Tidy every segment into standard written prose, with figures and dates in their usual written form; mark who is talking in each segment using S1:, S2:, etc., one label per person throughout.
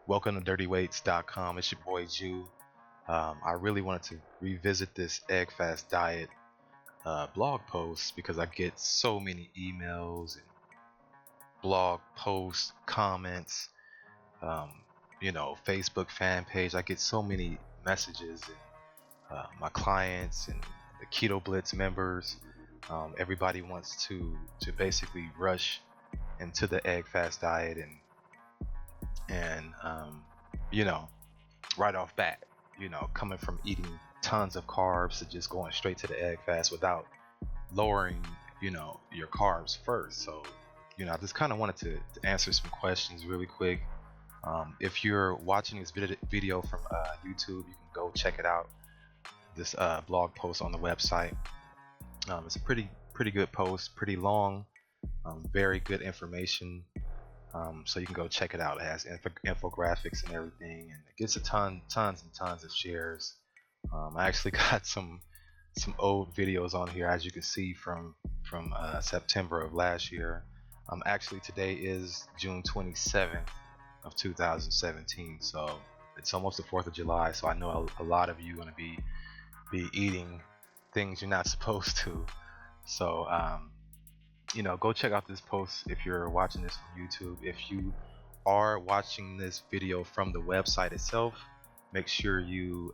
S1: Welcome to DirtyWeights.com. It's your boy Jew. I really wanted to revisit this egg fast diet blog post because I get so many emails and blog posts, comments, um, Facebook fan page. I get so many messages, and my clients and the Keto Blitz members. Everybody wants to basically rush into the egg fast diet and you know right off bat, coming from eating tons of carbs to just going straight to the egg fast without lowering, your carbs first. So, I just kind of wanted to answer some questions really quick. If you're watching this video from YouTube, you can go check it out. This blog post on the website. It's a pretty good post, pretty long, very good information. So you can go check it out. It has infographics and everything, and it gets tons and tons of shares. I actually got some old videos on here, as you can see from September of last year. Actually, today is June 27th of 2017, so it's almost the 4th of July. So I know a lot of you are going to be eating things you're not supposed to. So go check out this post if you're watching this from YouTube. If you are watching this video from the website itself, make sure you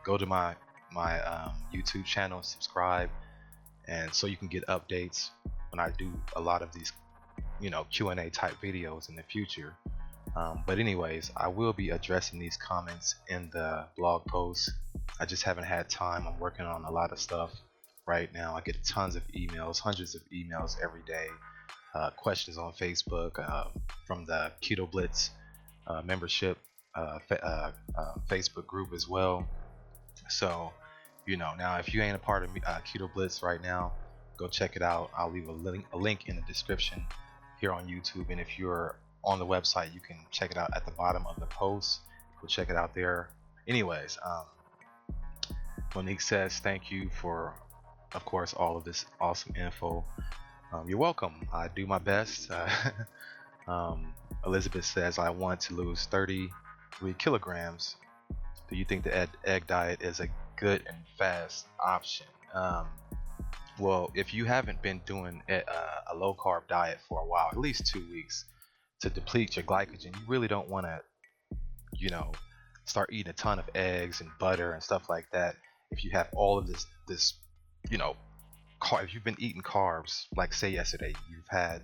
S1: go to my YouTube channel, subscribe, and so you can get updates when I do a lot of these Q&A type videos in the future. But anyways, I will be addressing these comments in the blog post. I just haven't had time. I'm working on a lot of stuff right now. I get tons of emails, hundreds of emails every day, questions on Facebook from the Keto Blitz membership Facebook group as well. So, now if you ain't a part of Keto Blitz right now, go check it out. I'll leave a link in the description here on YouTube, and if you're on the website, you can check it out at the bottom of the post. Go check it out there. Anyways, Monique says thank you for, of course, all of this awesome info. You're welcome. I do my best. Elizabeth says I want to lose 33 kilograms. Do you think the egg diet is a good and fast option? Well, if you haven't been doing a low carb diet for a while, at least 2 weeks, to deplete your glycogen, you really don't want to, start eating a ton of eggs and butter and stuff like that. If you have all of this, if you've been eating carbs, like say yesterday, you've had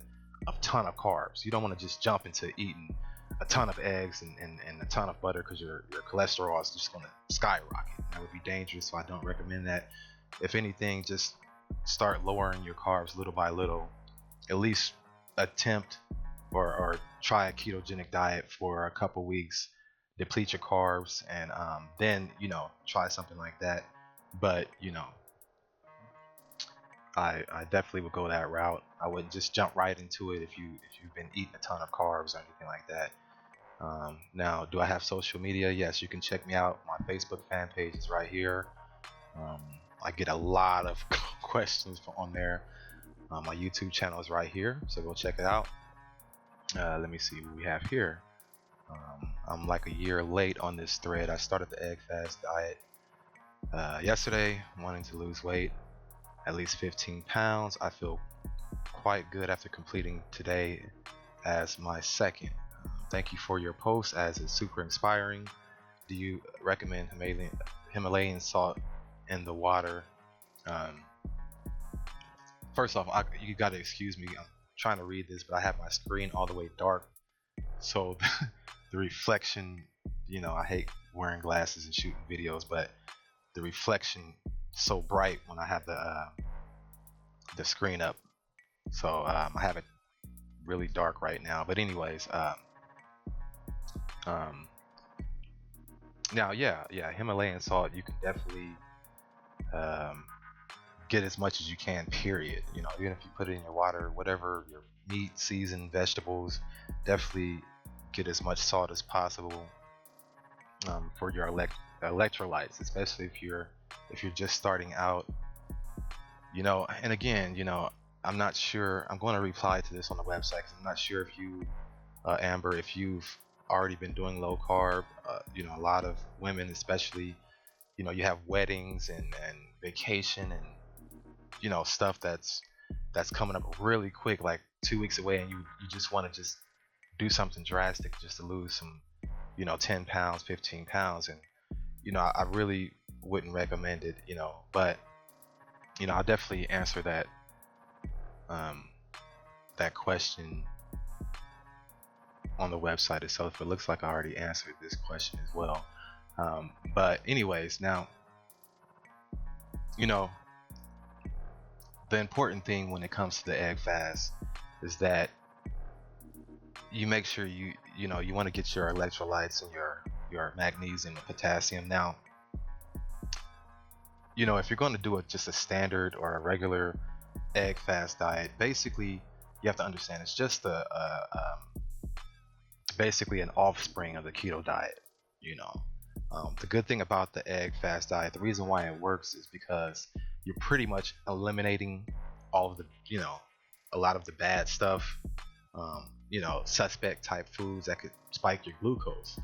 S1: a ton of carbs. You don't want to just jump into eating a ton of eggs and a ton of butter, because your cholesterol is just going to skyrocket. That would be dangerous, so I don't recommend that. If anything, just start lowering your carbs little by little. At least attempt or try a ketogenic diet for a couple weeks, deplete your carbs, and then try something like that. But I definitely would go that route. I wouldn't just jump right into it if you've been eating a ton of carbs or anything like that. Now, do I have social media? Yes, you can check me out. My Facebook fan page is right here. I get a lot of questions on there. My YouTube channel is right here, so go check it out. Let me see what we have here. I'm like a year late on this thread. I started the egg fast diet yesterday, wanting to lose weight, at least 15 pounds. I feel quite good after completing today as my second. Thank you for your post, as it's super inspiring. Do you recommend Himalayan salt in the water? First off, you gotta excuse me. I'm trying to read this, but I have my screen all the way dark, so the reflection. I hate wearing glasses and shooting videos, but the reflection so bright when I have the screen up. So I have it really dark right now. But anyways, now Himalayan salt, you can definitely get as much as you can, period. Even if you put it in your water, whatever, your meat, seasoned vegetables, definitely get as much salt as possible for your electrolytes, especially if you're just starting out. And again, I'm not sure. I'm going to reply to this on the website, because I'm not sure if you, Amber, if you've already been doing low carb, you know, a lot of women, especially, you know, you have weddings and vacation and you know stuff that's coming up really quick, like 2 weeks away, and you just want to just do something drastic just to lose some, you know, 10 pounds, 15 pounds, and you know, I really wouldn't recommend it, you know, but you know, I'll definitely answer um, that question on the website itself. It looks like I already answered this question as well. But anyways, now, you know, the important thing when it comes to the egg fast is that you make sure you know you want to get your electrolytes and your magnesium and potassium. Now, you know, if you're going to do just a standard or a regular egg fast diet, basically you have to understand it's just basically an offspring of the keto diet. You know, the good thing about the egg fast diet, the reason why it works is because you're pretty much eliminating all of the, you know, a lot of the bad stuff, you know, suspect type foods that could spike your glucose,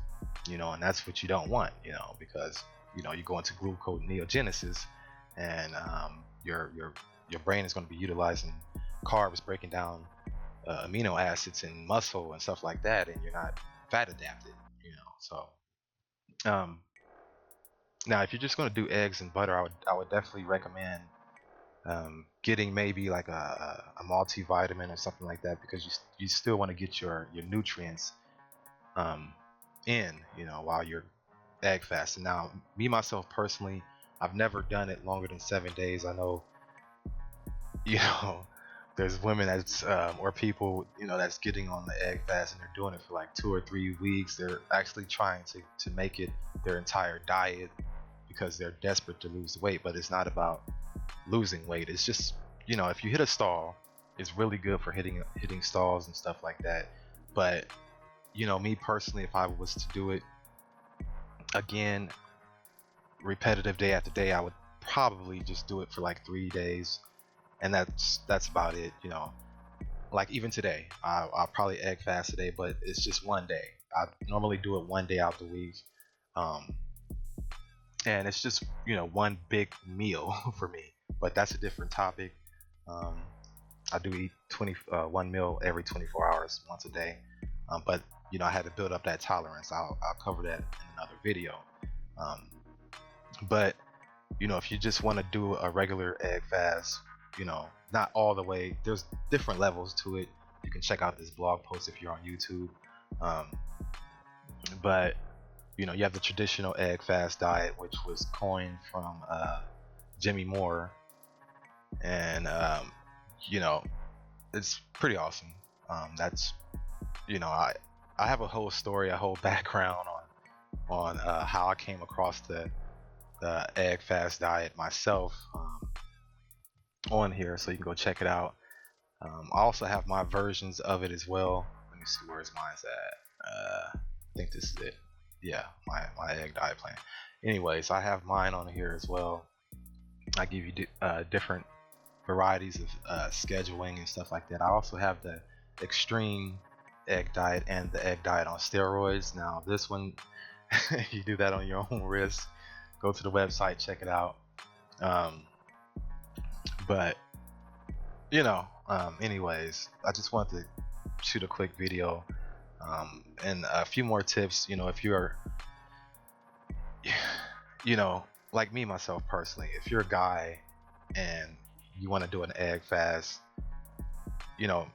S1: you know, and that's what you don't want, you know, because you know you go into gluconeogenesis, and your brain is going to be utilizing carbs, breaking down amino acids and muscle and stuff like that, and you're not fat adapted, you know. So now if you're just going to do eggs and butter, I would definitely recommend getting maybe like a multivitamin or something like that, because you still want to get your nutrients um, in, you know, while you're egg fasting. Now, me myself personally, I've never done it longer than 7 days. I know, you know, there's women that's or people, you know, that's getting on the egg fast and they're doing it for like 2 or 3 weeks. They're actually trying to make it their entire diet because they're desperate to lose weight. But it's not about losing weight. It's just, you know, if you hit a stall, it's really good for hitting stalls and stuff like that. But you know, me personally, if I was to do it again, repetitive day after day, I would probably just do it for like 3 days, and that's about it. You know, like even today, I'll probably egg fast today, but it's just one day. I normally do it one day out the week, um, and it's just, you know, one big meal for me. But that's a different topic. Um, I do eat one meal every 24 hours, once a day. But you know, I had to build up that tolerance. I'll cover that in another video. Um, but you know, if you just want to do a regular egg fast, you know, not all the way. There's different levels to it. You can check out this blog post if you're on YouTube. Um, but you know, you have the traditional egg fast diet, which was coined from Jimmy Moore, and you know, it's pretty awesome. That's, you know, I have a whole story, a whole background on how I came across the egg fast diet myself, on here, so you can go check it out. I also have my versions of it as well. Let me see, where's mine's at. I think this is it. Yeah, my egg diet plan. Anyways, I have mine on here as well. I give you different varieties of scheduling and stuff like that. I also have the extreme egg diet and the egg diet on steroids. Now this one, you do that on your own risk. Go to the website, check it out. But you know, anyways, I just wanted to shoot a quick video, and a few more tips. You know, if you're, you know, like me myself personally, if you're a guy and you want to do an egg fast, you know,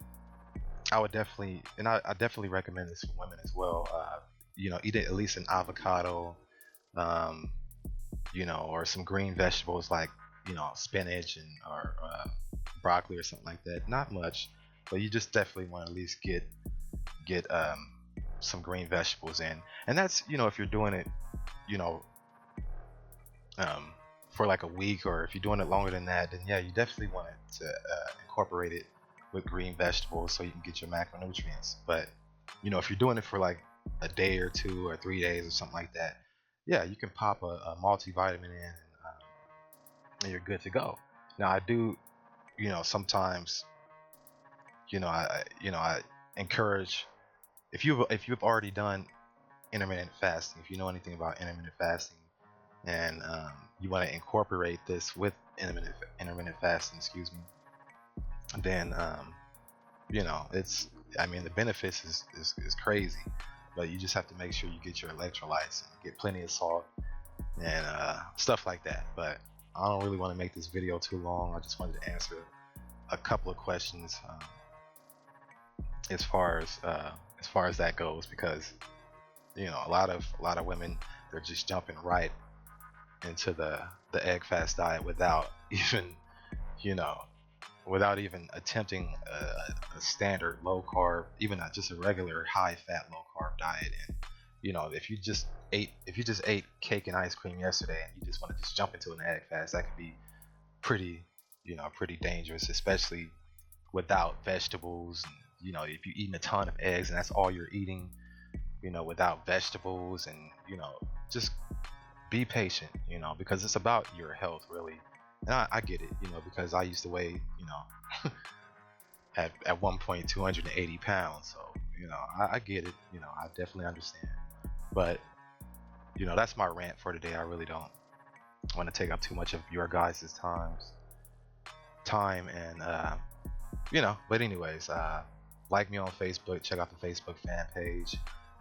S1: I would definitely, and I definitely recommend this for women as well. You know, eat at least an avocado, um, you know, or some green vegetables like, you know, spinach and or broccoli or something like that. Not much, but you just definitely want to at least get some green vegetables in. And that's, you know, if you're doing it, you know, for like a week, or if you're doing it longer than that, then yeah, you definitely want to incorporate it with green vegetables so you can get your macronutrients. But you know, if you're doing it for like a day or 2 or 3 days or something like that, yeah, you can pop a multivitamin in, and you're good to go. Now I do, you know, sometimes, you know, I encourage, if you've already done intermittent fasting. If you know anything about intermittent fasting, and you want to incorporate this with intermittent fasting, excuse me, then it's, I mean, the benefits is crazy, but you just have to make sure you get your electrolytes and get plenty of salt and stuff like that. But I don't really want to make this video too long. I just wanted to answer a couple of questions as far as that goes, because a lot of women, they're just jumping right into the egg fast diet without even you know without even attempting a standard low carb, even not just a regular high fat low carb diet. And if you just ate cake and ice cream yesterday and you just want to just jump into an egg fast, that could be pretty dangerous, especially without vegetables. And if you're eating a ton of eggs and that's all you're eating, without vegetables, and just be patient, because it's about your health, really. And I get it, because I used to weigh, at one point 280 pounds. So, I get it, I definitely understand. But, that's my rant for today. I really don't want to take up too much of your guys' time. And, but anyways, like me on Facebook, check out the Facebook fan page.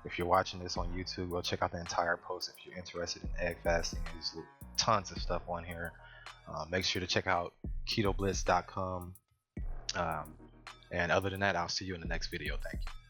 S1: If you're watching this on YouTube, go check out the entire post if you're interested in egg fasting. There's tons of stuff on here. Make sure to check out ketobliss.com. And other than that, I'll see you in the next video. Thank you.